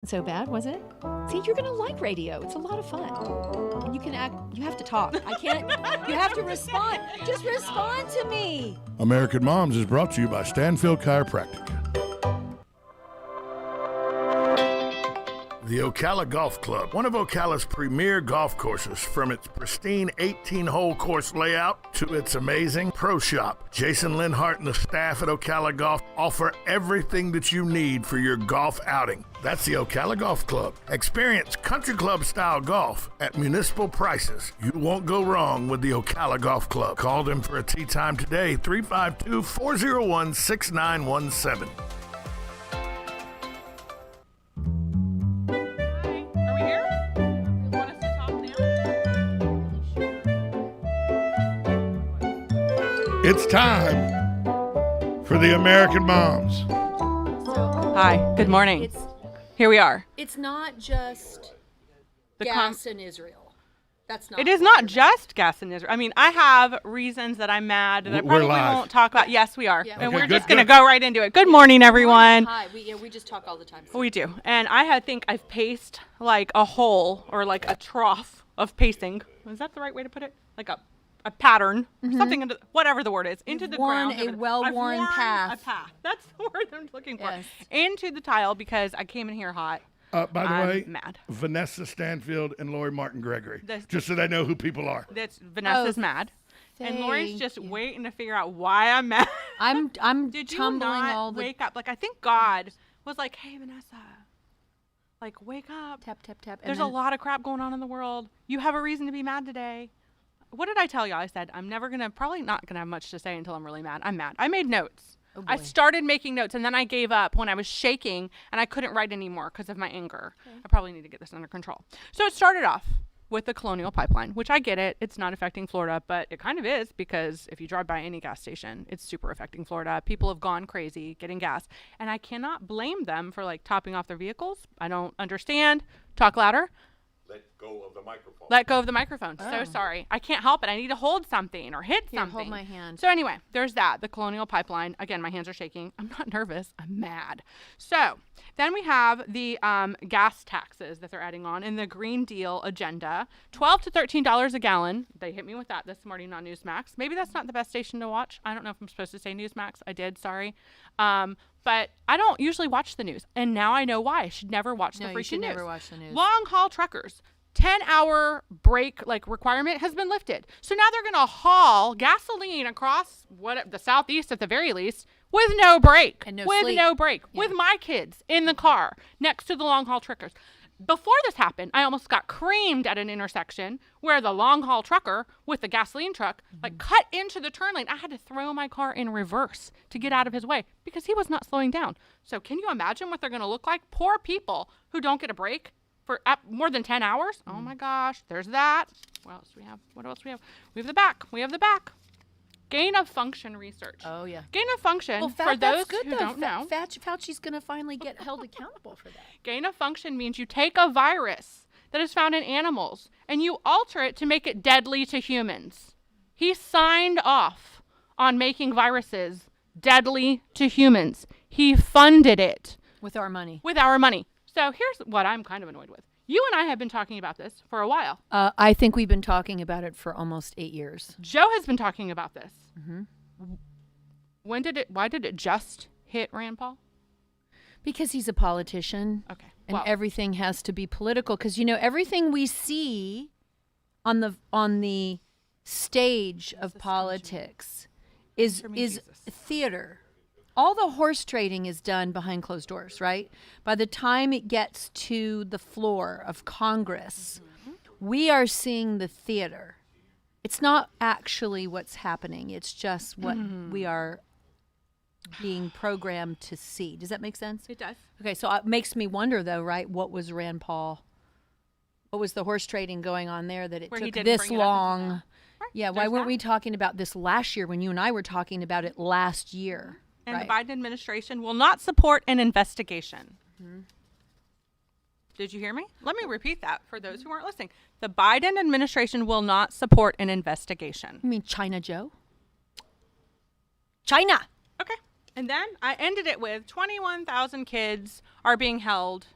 So bad, was it? See, you're gonna like radio. It's a lot of fun. And you have to talk. I can't, you have to respond. Just respond to me. American Moms is brought to you by Stanfield Chiropractic. The Ocala Golf Club, one of Ocala's premier golf courses, from its pristine 18-hole course layout to its amazing pro shop. Jason Linhart and the staff at Ocala Golf offer everything that you need for your golf outing. That's the Ocala Golf Club. Experience country club style golf at municipal prices. You won't go wrong with the Ocala Golf Club. Call them for a tee time today, 352-401-6917. It's time for the American Moms. Hi, good morning. Here we are. It's not just gas in Israel. That's not. It is not just gas in Israel. I mean, I have reasons that I'm mad that I probably won't talk about. Yes, we are. Yeah. And we're just going to go right into it. Good morning, everyone. Hi. We just talk all the time. So. We do. And I think I've paced like a hole or like a trough of pacing. Is that the right way to put it? Like a pattern, something into whatever the word is, into the ground. A well-worn path. A path. That's the word I'm looking for. Yes. Into the tile because I came in here hot. By the way, mad. Vanessa Stanfield and Lori Martin Gregory. Just so they know who people are. That's Vanessa's mad. And Lori's just waiting to figure out why I'm mad. I'm Did you tumbling not all the wake up? Like, I think God was like, hey, Vanessa, like, wake up. Tap, tap, tap. There's a lot of crap going on in the world. You have a reason to be mad today. What did I tell you? I said, probably not going to have much to say until I'm really mad. I'm mad. I made notes. Oh, I started making notes, and then I gave up when I was shaking, and I couldn't write anymore because of my anger. Okay. I probably need to get this under control. So it started off with the Colonial Pipeline, which I get it. It's not affecting Florida, but it kind of is because if you drive by any gas station, it's super affecting Florida. People have gone crazy getting gas, and I cannot blame them for, like, topping off their vehicles. I don't understand. Talk louder. Let go of the microphone. Let go of the microphone. Oh. So sorry. I can't help it. I need to hold something or hit something. Hold my hand. So anyway, there's that. The Colonial Pipeline. Again, my hands are shaking. I'm not nervous. I'm mad. So then we have the gas taxes that they're adding on in the Green Deal agenda. $12 to $13 a gallon. They hit me with that this morning on Newsmax. Maybe that's not the best station to watch. I don't know if I'm supposed to say Newsmax. I did. Sorry. But I don't usually watch the news. And now I know why. I should never watch the freaking news. You should never watch the news. Long haul truckers. 10-hour break requirement has been lifted. So now they're going to haul gasoline across the southeast at the very least with no break. And no with sleep. no break. Yeah. With my kids in the car next to the long haul truckers. Before this happened, I almost got creamed at an intersection where the long haul trucker with the gasoline truck cut into the turn lane. I had to throw my car in reverse to get out of his way because he was not slowing down. So can you imagine what they're going to look like? Poor people who don't get a break for more than 10 hours. Oh my gosh, there's that. What else do we have? We have the back. Gain of function research. Oh, yeah. Gain of function, for those who don't know. Fauci's going to finally get held accountable for that. Gain of function means you take a virus that is found in animals and you alter it to make it deadly to humans. He signed off on making viruses deadly to humans. He funded it. With our money. So here's what I'm kind of annoyed with. You and I have been talking about this for a while. I think we've been talking about it for almost 8 years. Joe has been talking about this. Mm-hmm. Why did it just hit Rand Paul? Because he's a politician. Okay. And everything has to be political. Because, everything we see on the stage of politics is theater. All the horse trading is done behind closed doors, right? By the time it gets to the floor of Congress, we are seeing the theater. It's not actually what's happening. It's just what we are being programmed to see. Does that make sense? It does. Okay, so it makes me wonder, though, right? What was Rand Paul? What was the horse trading going on there that it took this long? Right. Yeah, why weren't we talking about this last year when you and I were talking about it last year? And the Biden administration will not support an investigation. Mm-hmm. Did you hear me? Let me repeat that for those who weren't listening. The Biden administration will not support an investigation. You mean China Joe? China! Okay. And then I ended it with 21,000 kids are being held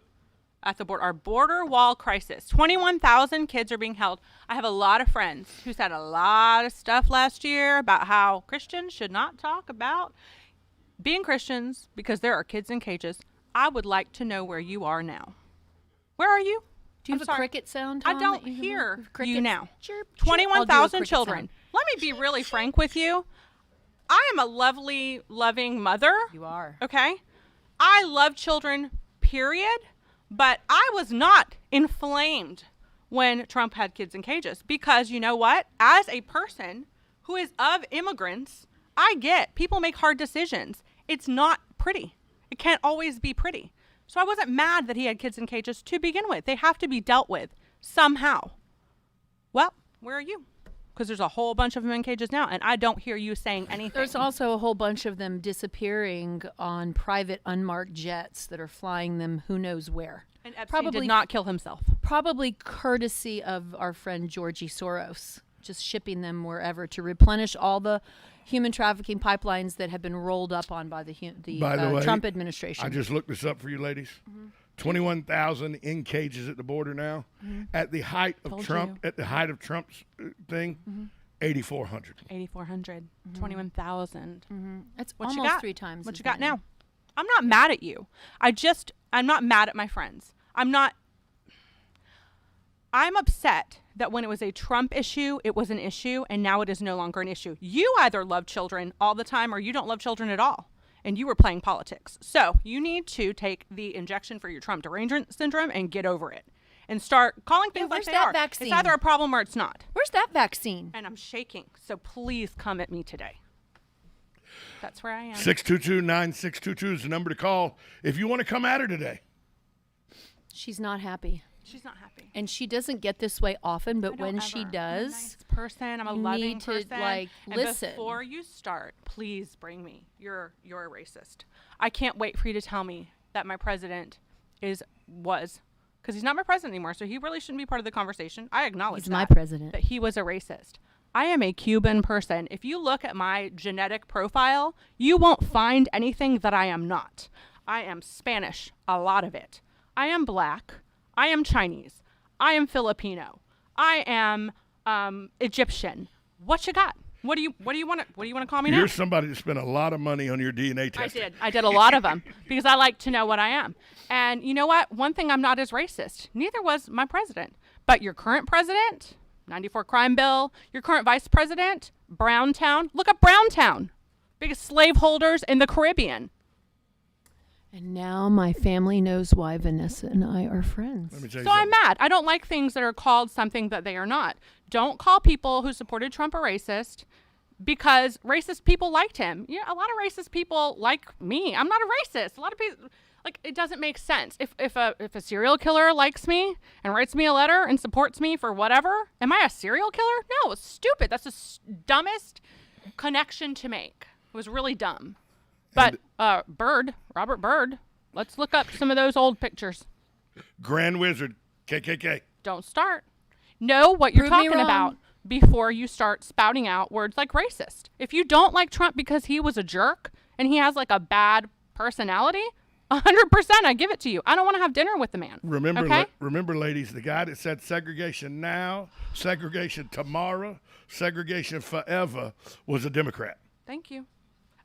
at the border. Our border wall crisis. 21,000 kids are being held. I have a lot of friends who said a lot of stuff last year about how Christians should not talk about being Christians because there are kids in cages. I would like to know where you are now. Where are you? Do you have a cricket sound, Tom, I don't that you can hear move? you Crickets? now. Chirp, chirp. I'll do a 21,000 cricket children. sound. Let me be really frank with you. I am a lovely, loving mother. You are. Okay? I love children, period. But I was not inflamed when Trump had kids in cages because you know what? As a person who is of immigrants, I get people make hard decisions. It's not pretty. It can't always be pretty. So I wasn't mad that he had kids in cages to begin with. They have to be dealt with somehow. Well, where are you? Because there's a whole bunch of them in cages now, and I don't hear you saying anything. There's also a whole bunch of them disappearing on private unmarked jets that are flying them who knows where. And Epstein did not kill himself. Probably courtesy of our friend Georgie Soros, just shipping them wherever to replenish all the human trafficking pipelines that have been rolled up on by the way, Trump administration. I just looked this up for you ladies. 21,000 in cages at the border now. At the height of Trump's thing, 8,400. 8,400. 21,000. That's What you almost got? 3 times. What as you got many. now? I'm not mad at you. I'm not mad at my friends. I'm upset that when it was a Trump issue, it was an issue, and now it is no longer an issue. You either love children all the time or you don't love children at all, and you were playing politics. So you need to take the injection for your Trump derangement syndrome and get over it and start calling things like where's they that are. vaccine? It's either a problem or it's not. Where's that vaccine? And I'm shaking, so please come at me today. That's where I am. 622-9622 is the number to call if you want to come at her today. She's not happy. She's not happy. And she doesn't get this way often, but I when don't she ever. does, I'm a nice person. I'm a you loving need to, person. like, and listen. Before you start, please bring me. You're a racist. I can't wait for you to tell me that my president was, because he's not my president anymore, so he really shouldn't be part of the conversation. I acknowledge he's that, my president. that he was a racist. I am a Cuban person. If you look at my genetic profile, you won't find anything that I am not. I am Spanish, a lot of it. I am black. I am Chinese. I am Filipino. I am Egyptian. What you got? What do you want to call me now? You're somebody that spent a lot of money on your DNA testing. I did a lot of them because I like to know what I am. And you know what? One thing I'm not is racist. Neither was my president. But your current president, 94 crime bill, your current vice president, Browntown. Look up Browntown. Biggest slaveholders in the Caribbean. And now my family knows why Vanessa and I are friends. Let me tell you So I'm something. mad. I don't like things that are called something that they are not. Don't call people who supported Trump a racist because racist people liked him. You know, a lot of racist people like me. I'm not a racist. A lot of people, like, it doesn't make sense. If a serial killer likes me and writes me a letter and supports me for whatever, am I a serial killer? No, it's stupid. That's the dumbest connection to make. It was really dumb. But Robert Byrd, let's look up some of those old pictures. Grand Wizard, KKK. Don't start. Know what you're Prove me talking wrong. about before you start spouting out words like racist. If you don't like Trump because he was a jerk and he has like a bad personality, 100% I give it to you. I don't want to have dinner with the man. Remember, okay? remember, ladies, the guy that said segregation now, segregation tomorrow, segregation forever was a Democrat. Thank you.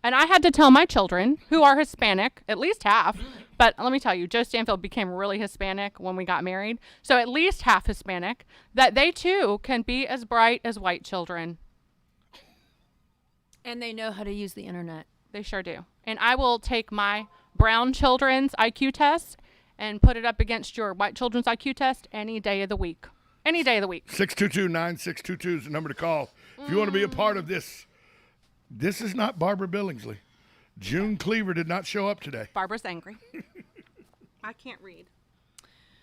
And I had to tell my children, who are Hispanic, at least half, but let me tell you, Joe Stanfield became really Hispanic when we got married, so at least half Hispanic, that they too can be as bright as white children. And they know how to use the internet. They sure do. And I will take my brown children's IQ test and put it up against your white children's IQ test any day of the week. Any day of the week. 622-9622 is the number to call. If you want to be a part of this, this is not Barbara Billingsley. June Cleaver did not show up today. Barbara's angry. I can't read.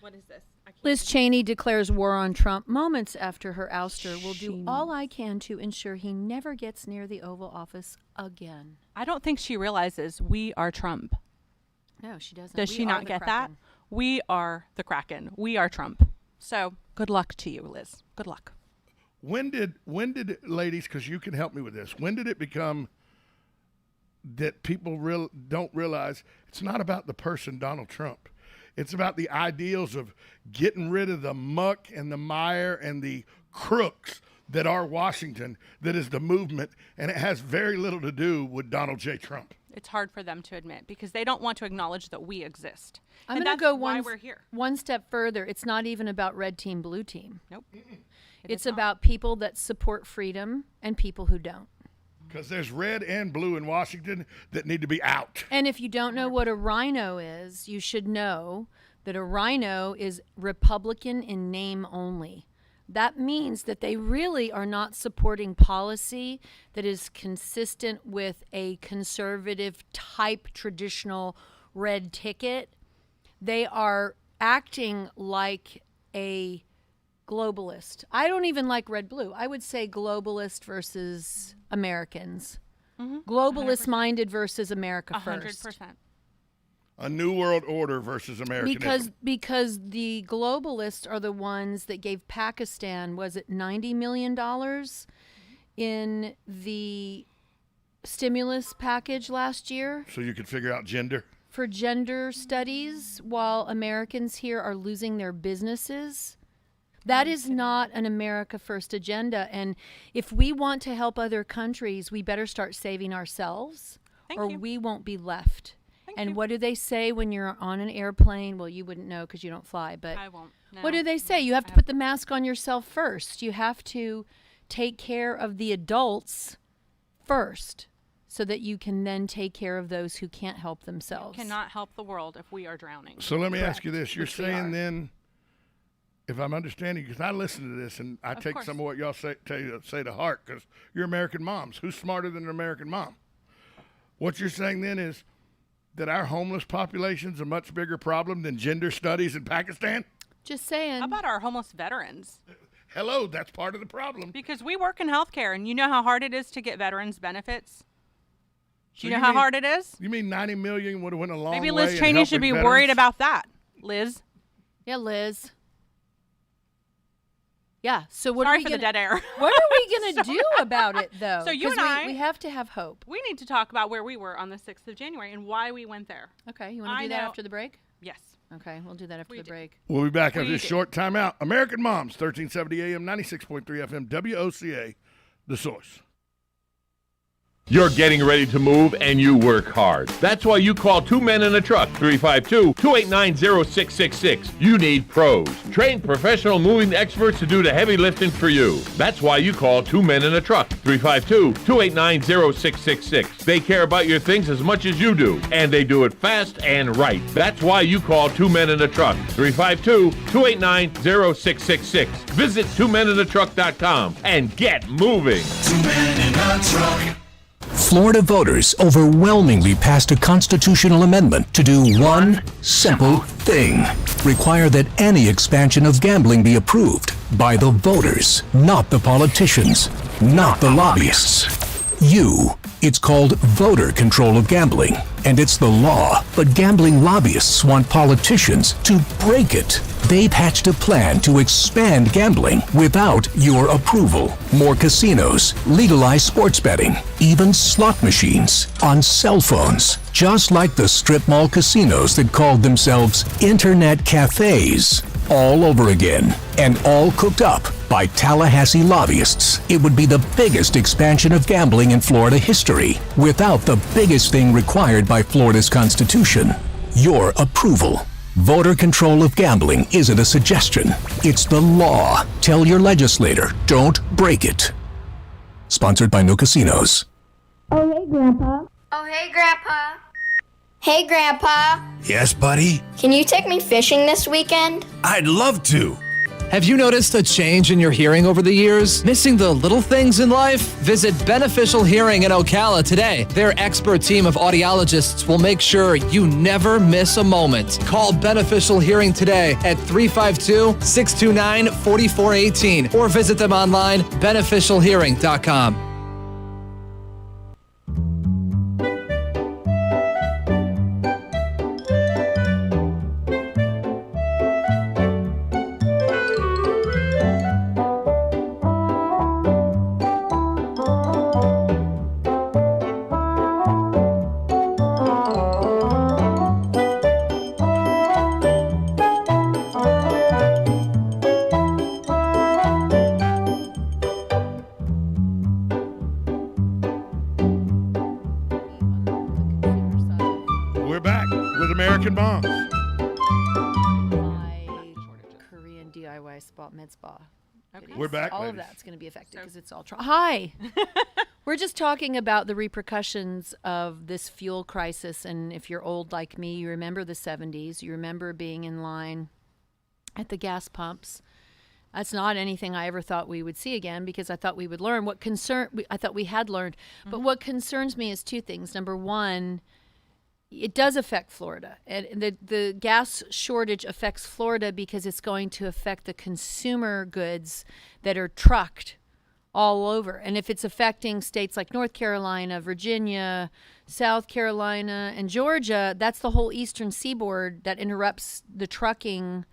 What is this? I can't Liz Cheney declares war on Trump moments after her ouster. Will do all I can to ensure he never gets near the Oval Office again. I don't think she realizes we are Trump. No, she doesn't. Does We she are not the get Kraken. that? We are the Kraken. We are Trump. So good luck to you, Liz. Good luck. When did ladies, because you can help me with this, when did it become that people don't realize it's not about the person Donald Trump. It's about the ideals of getting rid of the muck and the mire and the crooks that are Washington, that is the movement, and it has very little to do with Donald J. Trump. It's hard for them to admit because they don't want to acknowledge that we exist. I'm And going to that's go why we're here. one step further. It's not even about red team, blue team. Nope. It's about people that support freedom and people who don't. Because there's red and blue in Washington that need to be out. And if you don't know what a rhino is, you should know that a rhino is Republican in name only. That means that they really are not supporting policy that is consistent with a conservative type traditional red ticket. They are acting like a globalist. I don't even like red blue. I would say globalist versus Americans. Globalist 100%. minded versus America 100%. first. A new world order versus Americanism. Because the globalists are the ones that gave Pakistan, was it $90 million in the stimulus package last year So you could figure out gender. for gender studies, while Americans here are losing their businesses? That is not an America First agenda. And if we want to help other countries, we better start saving ourselves, Thank or you. we won't be left. And you. what do they say when you're on an airplane? Well, you wouldn't know because you don't fly, but I won't. No. what do they say? You have to put the mask on yourself first. You have to take care of the adults first so that you can then take care of those who can't help themselves. Cannot help the world if we are drowning. So let me ask you Correct, this. You're which we saying are. then, if I'm understanding, because I listen to this and I take course. some of what y'all say to heart, because you're American moms. Who's smarter than an American mom? What you're saying then is that our homeless population's a much bigger problem than gender studies in Pakistan? Just saying. How about our homeless veterans? Hello, that's part of the problem. Because we work in healthcare, and you know how hard it is to get veterans benefits? Do So you know you how mean- hard it is? You mean 90 million would have went a long Maybe way Liz in Cheney should be helping worried veterans? about that. Liz, Yeah, Liz. Yeah. So what sorry are we for gonna, the dead air. What are we gonna do about it, though? So you 'Cause and we I- have to have hope. We need to talk about where we were on the 6th of January and why we went there. Okay, you want to I do that know- after the break? Yes. Okay, we'll do that after We the do. break. We'll be back after We this do. short timeout. American Moms, 1370 AM, 96.3 FM, WOCA, The Source. You're getting ready to move and you work hard. That's why you call Two Men in a Truck, 352-289-0666. You need pros. Trained professional moving experts to do the heavy lifting for you. That's why you call Two Men in a Truck, 352-289-0666. They care about your things as much as you do, and they do it fast and right. That's why you call Two Men in a Truck, 352-289-0666. Visit twomeninatruck.com and get moving. Florida voters overwhelmingly passed a constitutional amendment to do one simple thing. Require that any expansion of gambling be approved by the voters, not the politicians, not the lobbyists. It's called voter control of gambling, and it's the law. But gambling lobbyists want politicians to break it. They've hatched a plan to expand gambling without your approval. More casinos, legalized sports betting, even slot machines on cell phones, just like the strip mall casinos that called themselves internet cafes. All over again, and all cooked up by Tallahassee lobbyists. It would be the biggest expansion of gambling in Florida history without the biggest thing required by Florida's Constitution: your approval. Voter control of gambling isn't a suggestion. It's the law. Tell your legislator, don't break it. Sponsored by No Casinos. Oh, hey, Grandpa. Oh, hey, Grandpa. Hey, Grandpa. Yes, buddy? Can you take me fishing this weekend? I'd love to. Have you noticed a change in your hearing over the years? Missing the little things in life? Visit Beneficial Hearing in Ocala today. Their expert team of audiologists will make sure you never miss a moment. Call Beneficial Hearing today at 352-629-4418 or visit them online, beneficialhearing.com. rice, bat mitzvah. Okay. We're back, All of ladies. that's going to be affected because it's all Hi. We're just talking about the repercussions of this fuel crisis. And if you're old like me, you remember the 70s. You remember being in line at the gas pumps. That's not anything I ever thought we would see again because I thought we would learn. I thought we had learned. But what concerns me is two things. Number one, it does affect Florida. And the gas shortage affects Florida because it's going to affect the consumer goods that are trucked all over. And if it's affecting states like North Carolina, Virginia, South Carolina, and Georgia, that's the whole eastern seaboard that interrupts the trucking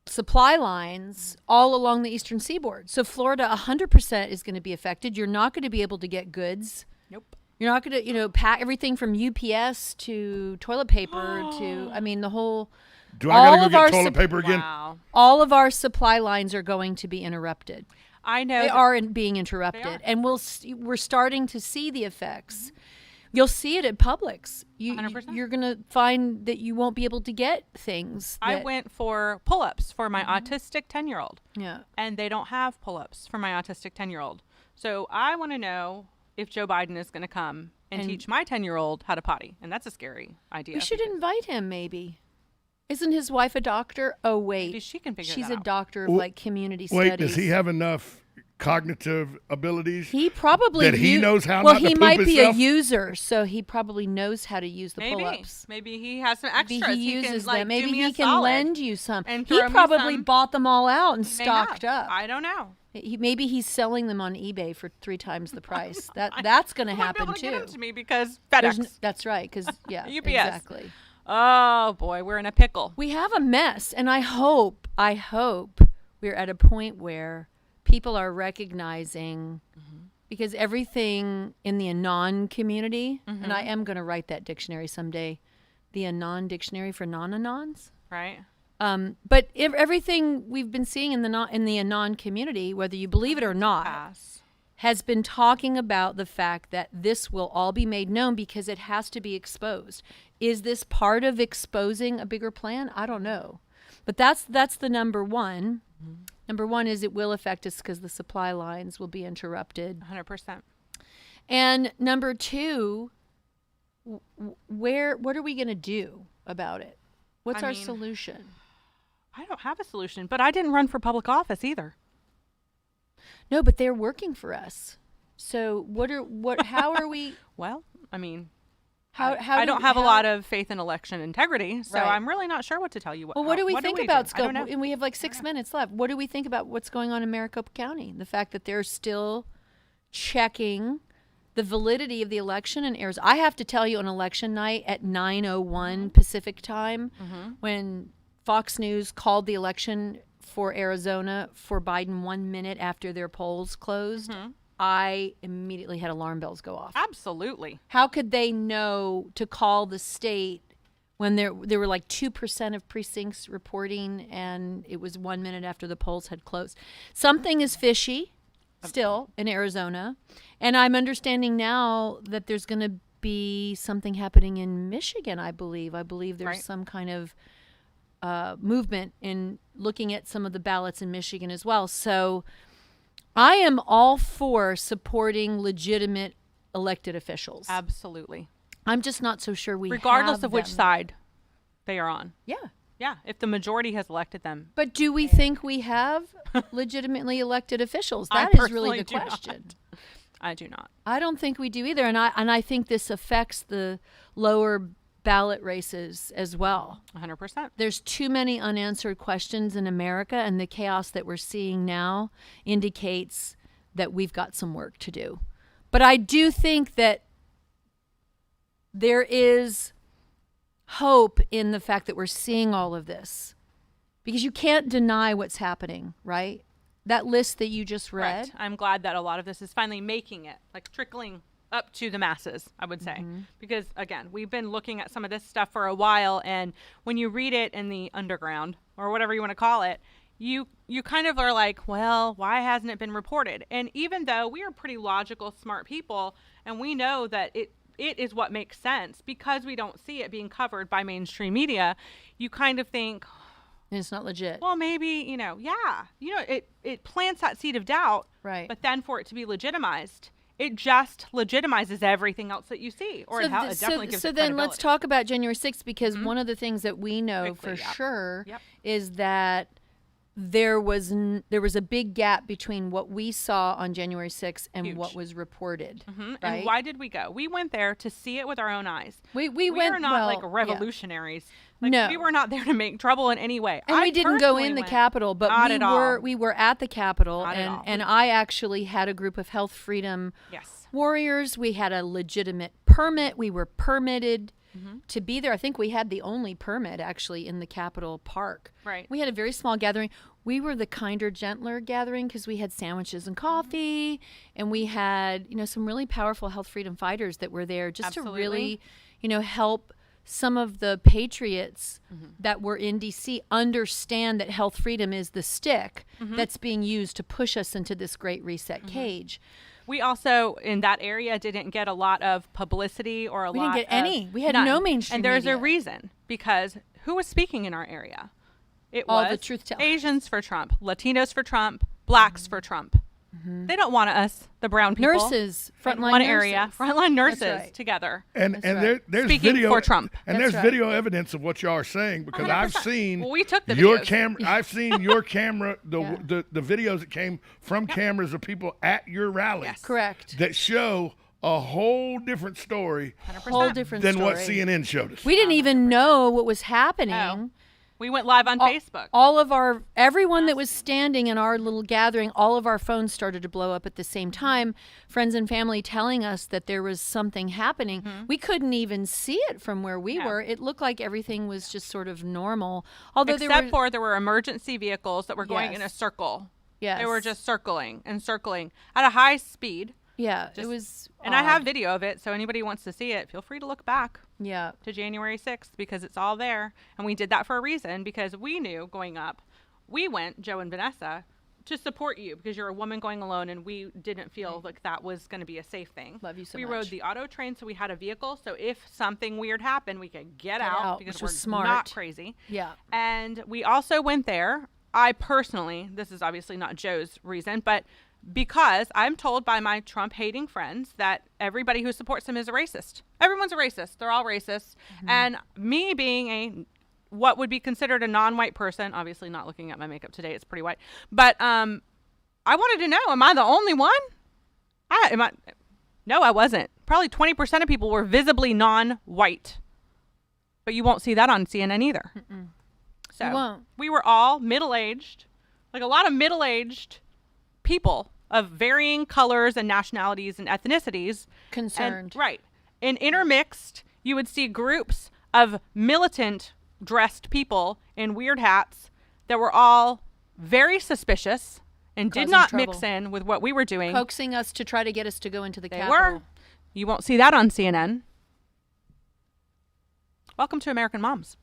supply lines all along the eastern seaboard. So Florida 100% is going to be affected. You're not going to be able to get goods. Nope. You're not going to, pack everything from UPS to toilet paper to, the whole. Do I gotta go get toilet paper again? Wow. All of our supply lines are going to be interrupted. I know. They are being interrupted, They are. and we're starting to see the effects. You'll see it at Publix. 100%. You're going to find that you won't be able to get things. I went for pull-ups for my autistic 10-year-old. Yeah. And they don't have pull-ups for my autistic 10-year-old. So I want to know if Joe Biden is going to come and teach my 10-year-old how to potty. And that's a scary idea. We should invite him, maybe. Isn't his wife a doctor? Oh, wait. Maybe she can figure She's that a out. doctor of community Wait, studies. does he have enough cognitive abilities? He probably that he knows how well, not to he poop might be himself? a user, so he probably knows how to use the Maybe. pull-ups. Maybe he has some Maybe extras. he uses can, like, them. Maybe do me he a can solid lend you some. and He throw me probably some. bought them all out and May stocked have. up. I don't know. Maybe he's selling them on eBay for 3 times the price. That's going to I won't be happen able to too. get them to me because There's FedEx. that's right, because UPS. exactly. Oh boy, we're in a pickle. We have a mess, and I hope we're at a point where people are recognizing, because everything in the Anon community, and I am going to write that dictionary someday, the Anon dictionary for non-Anons. Right. But everything we've been seeing in the Anon community, whether you believe it or not, Pass. has been talking about the fact that this will all be made known because it has to be exposed. Is this part of exposing a bigger plan? I don't know. But that's the number one. Number one is it will affect us because the supply lines will be interrupted. 100%. And number two, what are we going to do about it? What's our solution? I don't have a solution, but I didn't run for public office either. No, but they're working for us. So how are we? Well, I mean, How I don't have a lot of faith in election integrity, so Right. I'm really not sure what to tell you. Well, what do we think about I scope? don't know. And we have like 6 minutes left. What do we think about what's going on in Maricopa County? The fact that they're still checking the validity of the election in Arizona. I have to tell you, on election night at 9:01 Pacific time, when Fox News called the election for Arizona for Biden 1 minute after their polls closed, I immediately had alarm bells go off. Absolutely. How could they know to call the state when there were like 2% of precincts reporting and it was 1 minute after the polls had closed? Something is fishy still in Arizona. And I'm understanding now that there's going to be something happening in Michigan, I believe. I believe there's Right. some kind of movement in looking at some of the ballots in Michigan as well. So I am all for supporting legitimate elected officials. Absolutely. I'm just not so sure we Regardless have of which them. side they are on. Yeah. Yeah, if the majority has elected them. But do we think we have legitimately elected officials? I That is really personally the do not. question. I do not. I don't think we do either, and I think this affects the lower ballot races as well. 100%. There's too many unanswered questions in America, and the chaos that we're seeing now indicates that we've got some work to do. But I do think that there is hope in the fact that we're seeing all of this, because you can't deny what's happening, right? That list that you just read. Correct. I'm glad that a lot of this is finally making it, like trickling up to the masses, I would say. Because, again, we've been looking at some of this stuff for a while, and when you read it in the underground, or whatever you want to call it, you kind of are like, well, why hasn't it been reported? And even though we are pretty logical, smart people, and we know that it is what makes sense, because we don't see it being covered by mainstream media, you kind of think, And it's not legit. well, maybe, it plants that seed of doubt. Right. But then for it to be legitimized, it just legitimizes everything else that you see. Or it definitely gives so it then let's credibility. talk about January 6th, because one of the things that we know Quickly, for yep. sure Yep. is that there was a big gap between what we saw on January 6th and Huge. what was reported. Mhm. Right? And why did we go? We went there to see it with our own eyes. We We went are not well, like yeah. revolutionaries. Like, No. we were not there to make trouble in any way. And I we didn't go in personally the went- Capitol, but Not at all. we were at the Capitol, Not at all. and I actually had a group of health freedom Yes. warriors. We had a legitimate permit. We were permitted to be there. I think we had the only permit actually in the Capitol Park. Right. We had a very small gathering. We were the kinder, gentler gathering because we had sandwiches and coffee, and we had, some really powerful health freedom fighters that were there just to really, help some of the patriots that were in DC understand that health freedom is the stick that's being used to push us into this great reset cage. We also, in that area, didn't get a lot of publicity or a lot. We didn't get any. We had none. no mainstream And there's media. a reason, because who was speaking in our area? It All was the truth tellers. Asians for Trump, Latinos for Trump, blacks for Trump. They don't want us, the brown people, Nurses, in frontline one nurses. area, frontline nurses right. together. And That's and right. there's Speaking video for Trump. and That's there's right. video evidence of what y'all are saying, because I've 100%. seen Well, we took the your videos. camera. I've seen your camera, Yeah. the videos that came from cameras of people at your rally Yes. Correct. that show a whole different story 100%. Whole different than story. what CNN showed us. We didn't even know what was happening. No. We went live on Facebook. Everyone that was standing in our little gathering, all of our phones started to blow up at the same time. Friends and family telling us that there was something happening. We couldn't even see it from where we No. were. It looked like everything was just sort of normal. Although Except for there were emergency vehicles that were going in a Yes. circle. yes, They were just circling and circling at a high speed. it just- was. And I have odd. video of it, so anybody who wants to see it, feel free to look back Yeah. to January 6th, because it's all there. And we did that for a reason, because we knew going up, we went, Joe and Vanessa, to support you, because you're a woman going alone, and we didn't feel like that was going to be a safe thing. Love you so we much. rode the auto train, so we had a vehicle, so if something weird happened, we could get out, because which we're was smart. not crazy. Yeah. And we also went there. I personally, this is obviously not Joe's reason, but because I'm told by my Trump hating friends that everybody who supports him is a racist. Everyone's a racist. They're all racist. And me being what would be considered a non-white person, obviously not looking at my makeup today, it's pretty white. But I wanted to know, am I the only one? No, I wasn't. Probably 20% of people were visibly non-white. But you won't see that on CNN either. So You won't. we were all middle-aged, like a lot of middle-aged people of varying colors and nationalities and ethnicities. Concerned. Right. And intermixed, you would see groups of militant dressed people in weird hats that were all very suspicious and did Causing not trouble. mix in with what we were doing. Coaxing us to try to get us to go into the They Capitol. were. You won't see that on CNN. Welcome to American Moms.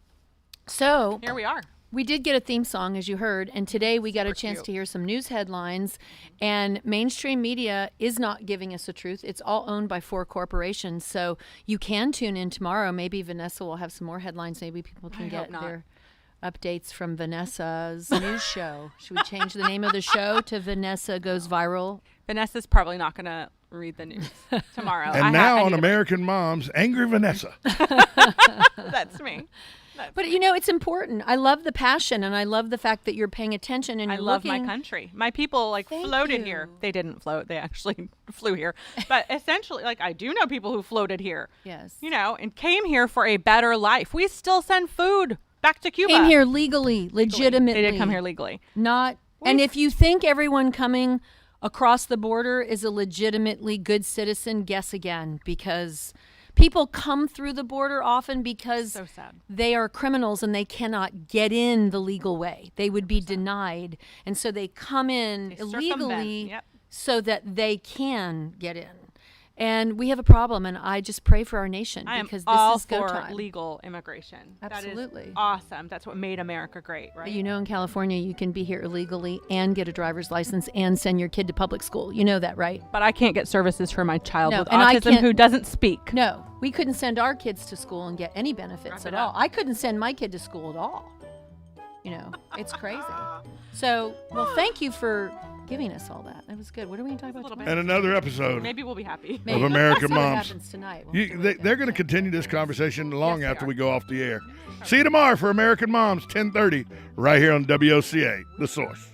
So Here we are. we did get a theme song, as you heard, and today we got a Super chance cute. to hear some news headlines. And mainstream media is not giving us the truth. It's all owned by 4 corporations. So you can tune in tomorrow. Maybe Vanessa will have some more headlines. Maybe people can I get hope not. their updates from Vanessa's news show. Should we change the name of the show to Vanessa Goes Viral? Vanessa's probably not going to read the news tomorrow. And now on American Moms, Angry Vanessa. That's me. But it's important. I love the passion, and I love the fact that you're paying attention and I you're love looking. my country. My people Thank floated here. you. They didn't float. They actually flew here. But essentially, I do know people who floated here. Yes. And came here for a better life. We still send food back to Cuba. Came here legally, legitimately. They did come here legally. Not. And if you think everyone coming across the border is a legitimately good citizen, guess again, because people come through the border often because So sad. they are criminals and they cannot get in the legal way. They would be denied. And so they come in They circumvent, illegally yep. so that they can get in. And we have a problem, and I just pray for our nation I am because all this is go for time. legal immigration. Absolutely. That is awesome. That's what made America great, right? In California, you can be here illegally and get a driver's license and send your kid to public school. You know that, right? But I can't get services for my child No, with and I autism can't- who doesn't speak. No, we couldn't send our kids to school and get any benefits Wrap at it all. up. I couldn't send my kid to school at all. It's crazy. So, well, thank you for giving us all that. That was good. What are we going to talk about little tomorrow? And another episode Maybe we'll be happy. of American That's what Moms. happens tonight. We'll have to write They're down. going to continue this conversation long Yes, they after are. we go off the air. See you tomorrow for American Moms, 10:30, right here on WOCA, The Source.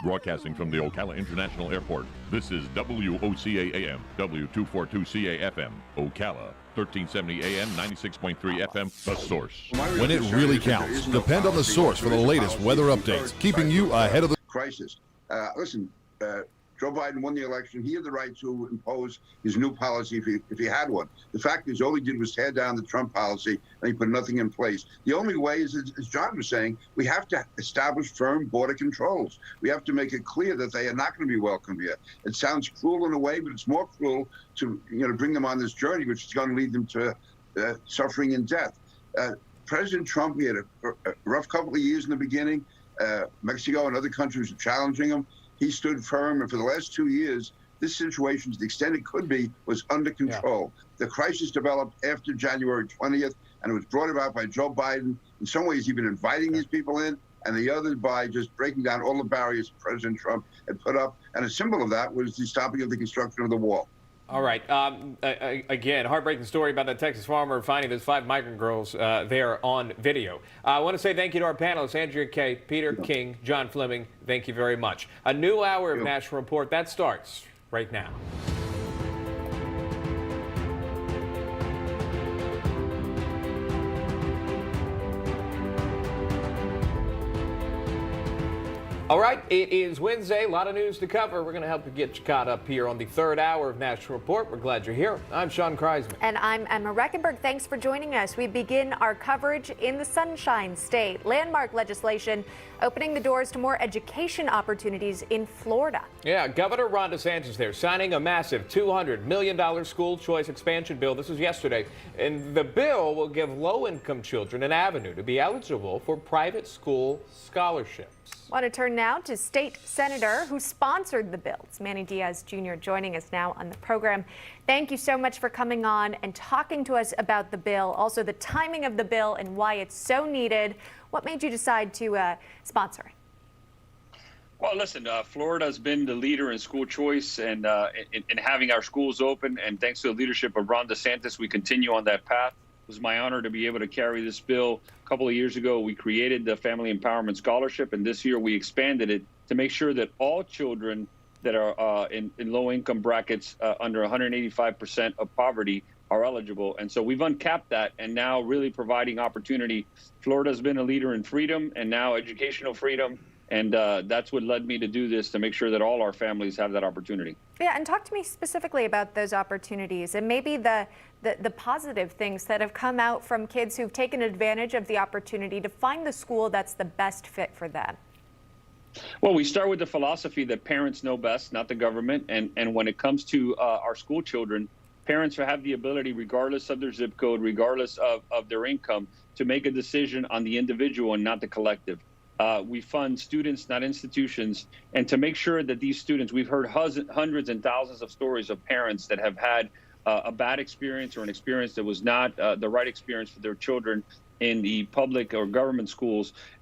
Broadcasting from the Ocala International Airport, this is WOCA AM, W242CA FM, Ocala, 1370 AM, 96.3 FM, The Source. When it really counts, depend on The Source for the latest weather updates, keeping you ahead of the crisis. Listen, Joe Biden won the election. He had the right to impose his new policy if he had one. The fact is, all he did was tear down the Trump policy, and he put nothing in place. The only way is, as John was saying, we have to establish firm border controls. We have to make it clear that they are not going to be welcome here. It sounds cruel in a way, but it's more cruel to bring them on this journey, which is going to lead them to suffering and death. President Trump, he had a rough couple of years in the beginning. Mexico and other countries are challenging him. He stood firm, and for the last 2 years, this situation, to the extent it could be, was under control. The crisis developed after January 20th, and it was brought about by Joe Biden. In some ways, he's been inviting these people in, and the other by just breaking down all the barriers President Trump had put up. And a symbol of that was the stopping of the construction of the wall. All right. Again, heartbreaking story about that Texas farmer finding those 5 migrant girls there on video. I want to say thank you to our panelists, Andrea Kay, Peter King, John Fleming. Thank you very much. A new hour of National Report, that starts right now. All right, it is Wednesday. A lot of news to cover. We're going to help you get caught up here on the third hour of National Report. We're glad you're here. I'm Sean Kreisman. And I'm Emma Reckenberg. Thanks for joining us. We begin our coverage in the Sunshine State. Landmark legislation opening the doors to more education opportunities in Florida. Yeah, Governor Ron DeSantis there signing a massive $200 million school choice expansion bill. This was yesterday. And the bill will give low-income children an avenue to be eligible for private school scholarships. Want to turn now to state senator who sponsored the bill. It's Manny Diaz Jr. joining us now on the program. Thank you so much for coming on and talking to us about the bill, also the timing of the bill and why it's so needed. What made you decide to sponsor it? Well, listen, Florida's been the leader in school choice and in having our schools open. And thanks to the leadership of Ron DeSantis, we continue on that path. It was my honor to be able to carry this bill. A couple of years ago, we created the Family Empowerment Scholarship, and this year we expanded it to make sure that all children that are in low-income brackets under 185% of poverty are eligible. And so we've uncapped that and now really providing opportunity. Florida's been a leader in freedom and now educational freedom. And that's what led me to do this, to make sure that all our families have that opportunity. Yeah, and talk to me specifically about those opportunities and maybe the positive things that have come out from kids who've taken advantage of the opportunity to find the school that's the best fit for them. Well, we start with the philosophy that parents know best, not the government. And when it comes to our school children, parents have the ability, regardless of their zip code, regardless of their income, to make a decision on the individual and not the collective. We fund students, not institutions, and to make sure that these students, we've heard hundreds and thousands of stories of parents that have had a bad experience or an experience that was not the right experience for their children in the public or government schools. And